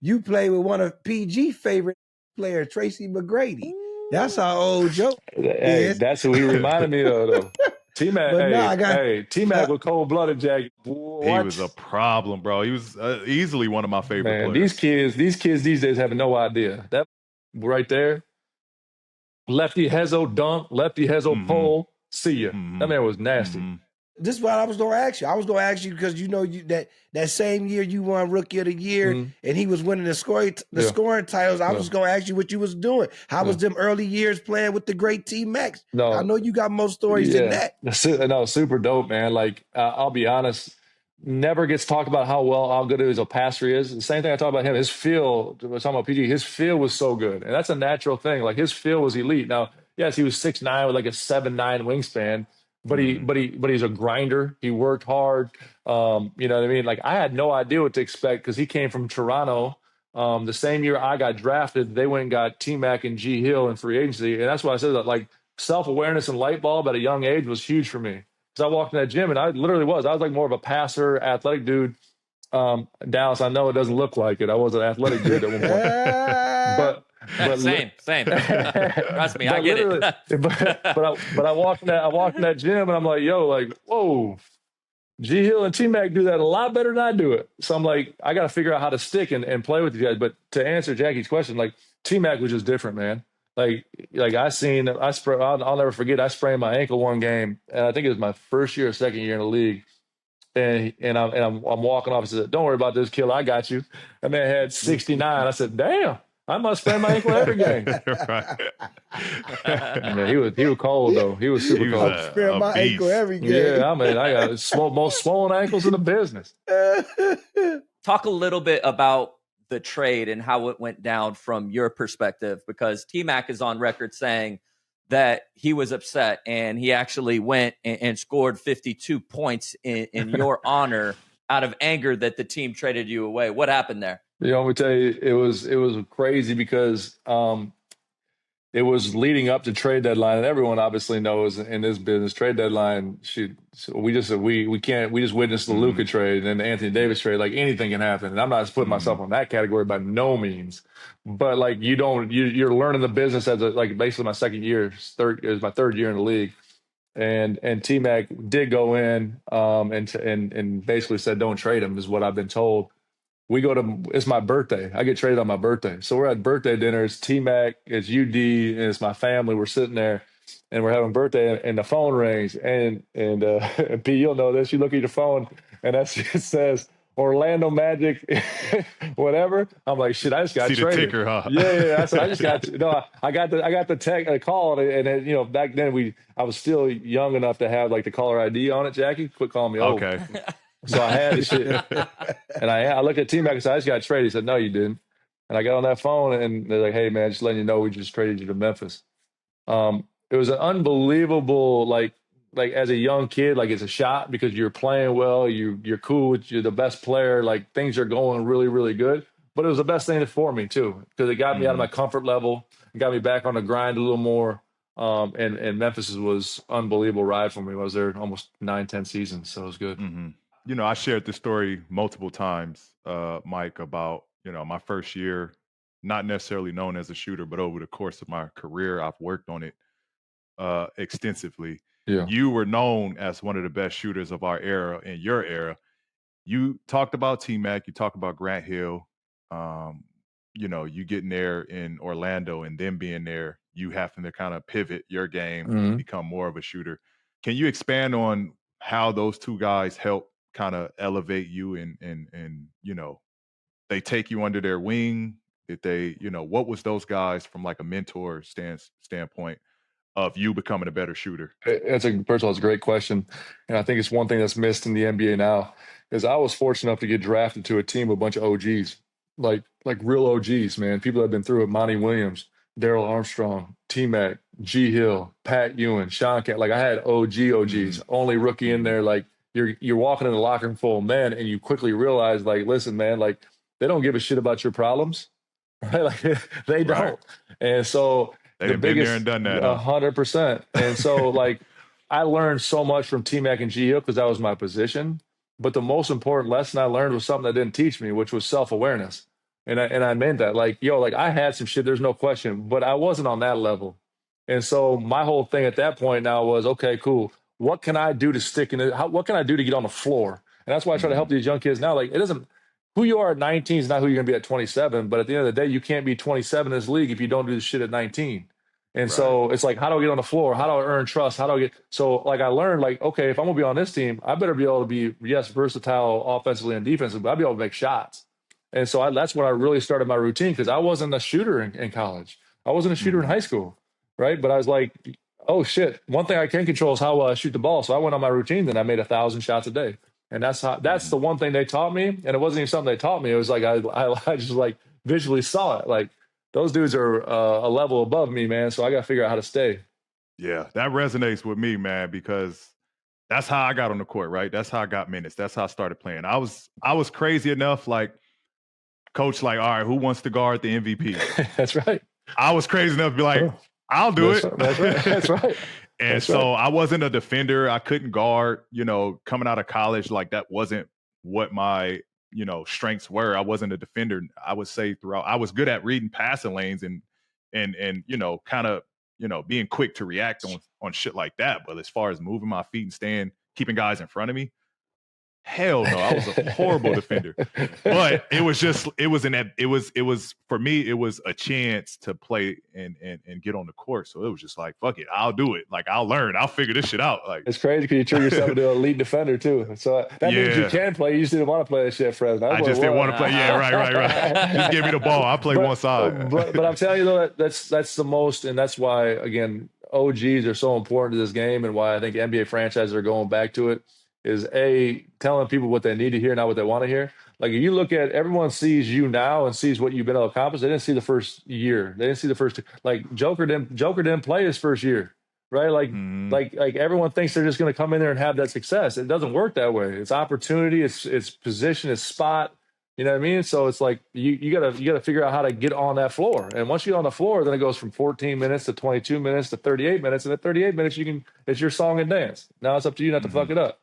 you played with one of PG's favorite players, Tracy McGrady. That's how old Joe is. That's who he reminded me of, though. T-Mac, T-Mac was cold-blooded, Jack. What? He was a problem, bro. He was easily one of my favorite players. These kids these days have no idea. That right there, lefty Hezzo dunk, lefty Hezzo pole, see ya. That man was nasty. This is what I was going to ask you. I was going to ask you because you know that same year you won Rookie of the Year and he was winning the scoring titles. I was going to ask you what you was doing. How was them early years playing with the great T-Max? No, I know you got more stories than that. No, super dope, man. Like I'll be honest, never gets talked about how good as a passer he is. The same thing I talk about him. His feel, I was talking about PG. His feel was so good, and that's a natural thing. Like his feel was elite. Now, yes, he was 6'9" with like a 7'9" wingspan. But he's a grinder. He worked hard. You know what I mean? Like I had no idea what to expect because he came from Toronto. The same year I got drafted, they went and got T-Mac and G Hill in free agency, and that's why I said that. Like self-awareness and light bulb at a young age was huge for me because I walked in that gym and I literally was. I was like more of a passer, athletic dude. Dallas, I know it doesn't look like it. I was an athletic dude at one point, but same. Trust me, I get it. but I walked in that gym and I'm like, yo, like, whoa, G Hill and T-Mac do that a lot better than I do it. So I'm like, I got to figure out how to stick and play with you guys. But to answer Jackie's question, like T-Mac was just different, man. Like I'll never forget. I sprained my ankle one game, and I think it was my first year or second year in the league. And I'm walking off and said, don't worry about this, killer. I got you. That man had 69. I said, damn. I must sprain my ankle every game. Yeah, he was cold though. He was super cold. I sprain my ankle every game. Yeah, I mean, I got most swollen ankles in the business. Talk a little bit about the trade and how it went down from your perspective, because T-Mac is on record saying that he was upset and he actually went and scored 52 points in your honor out of anger that the team traded you away. What happened there? You know, let me tell you, it was crazy because it was leading up to trade deadline, and everyone obviously knows in this business, trade deadline. We just witnessed the Luka trade and then the Anthony Davis trade. Like anything can happen, and I'm not putting myself on that category by no means. But like you're learning the business as basically my second year, is my third year in the league, and T-Mac did go in and basically said don't trade him is what I've been told. It's my birthday. I get traded on my birthday. So we're at birthday dinner. It's T-Mac, it's UD, and it's my family. We're sitting there and we're having birthday and the phone rings. And P, you'll know this. You look at your phone and it says Orlando Magic, whatever. I'm like, shit, I just got traded. The ticker, huh? Yeah. I said, I just got, I got the call. And then, you know, back then I was still young enough to have like the caller ID on it, Jackie. Quit calling me old. Okay. So I had this shit, and I looked at T-Mac and said, I just got traded. He said, no, you didn't. And I got on that phone, and they're like, hey, man, just letting you know we just traded you to Memphis. It was an unbelievable, like as a young kid, like it's a shot because you're playing well, you're cool, you're the best player, like things are going really, really good. But it was the best thing for me, too, because it got me out of my comfort level, it got me back on the grind a little more. And Memphis was an unbelievable ride for me. I was there almost 9-10 seasons, so it was good. Mm-hmm. You know, I shared this story multiple times, Mike, about, you know, my first year, not necessarily known as a shooter, but over the course of my career, I've worked on it extensively. Yeah. You were known as one of the best shooters of our era, in your era. You talked about T-Mac, you talked about Grant Hill, you know, you getting there in Orlando and then being there, you having to kind of pivot your game and become more of a shooter. Can you expand on how those two guys help kind of elevate you and you know, they take you under their wing? Did they, you know, what was those guys from like a mentor standpoint of you becoming a better shooter? First of all, it's a great question. And I think it's one thing that's missed in the NBA now is I was fortunate enough to get drafted to a team with a bunch of OGs, like real OGs, man. People that have been through it, Monty Williams, Darrell Armstrong, T-Mac, G Hill, Pat Ewing, Sean Kemp. Like I had OGs, only rookie in there. Like you're walking in the locker room full of men and you quickly realize, like, listen, man, like they don't give a shit about your problems, right? Like they don't. Right. And so they've been there and done that. 100%. And so like I learned so much from T-Mac and G Hill because that was my position. But the most important lesson I learned was something they didn't teach me, which was self-awareness. And I meant that. Like, yo, like I had some shit, there's no question, but I wasn't on that level. And so my whole thing at that point now was, okay, cool. What can I do to stick in it? What can I do to get on the floor? And that's why I try to help these young kids now. Like, it doesn't, who you are at 19 is not who you're going to be at 27. But at the end of the day, you can't be 27 in this league if you don't do this shit at 19. And so it's like, how do I get on the floor? How do I earn trust? How do I get, so like I learned like, okay, if I'm gonna be on this team, I better be able to be, yes, versatile offensively and defensively, but I'll be able to make shots. And so that's when I really started my routine, because I wasn't a shooter in college. I wasn't a shooter in high school, right? But I was like, oh shit, one thing I can control is how I shoot the ball. So I went on my routine, then I made 1,000 shots a day. And that's the one thing they taught me. And it wasn't even something they taught me. It was like, I just like visually saw it. Like, those dudes are a level above me, man. So I got to figure out how to stay. Yeah, that resonates with me, man, because that's how I got on the court, right? That's how I got minutes. That's how I started playing. I was crazy enough, like, coach, like, all right, who wants to guard the MVP? That's right. I was crazy enough to be like, I'll do it. That's right. That's right. And so I wasn't a defender. I couldn't guard, coming out of college. Like, that wasn't what my strengths were. I wasn't a defender. I would say throughout, I was good at reading passing lanes and kind of, being quick to react on shit like that. But as far as moving my feet and keeping guys in front of me, hell no, I was a horrible defender. But it was for me, it was a chance to play and get on the court. So it was just like, fuck it, I'll do it. Like, I'll learn, I'll figure this shit out. Like, it's crazy because you turn yourself into an elite defender too. So that means you can play. You just didn't want to play that shit, Fresno. I just didn't want to play. Yeah, right. Just give me the ball. I play one side. But I'm telling you though, that's the most, and that's why, again, OGs are so important to this game, and why I think NBA franchises are going back to it. Is telling people what they need to hear, not what they want to hear. Like, if you look at, everyone sees you now and sees what you've been able to accomplish. They didn't see the first year. They didn't see the first two. Like, Joker didn't play his first year, right? Like, like everyone thinks they're just going to come in there and have that success. It doesn't work that way. It's opportunity. It's position. It's spot. You know what I mean? So it's like you gotta figure out how to get on that floor. And once you get on the floor, then it goes from 14 minutes to 22 minutes to 38 minutes. And at 38 minutes, it's your song and dance. Now it's up to you not to fuck it up.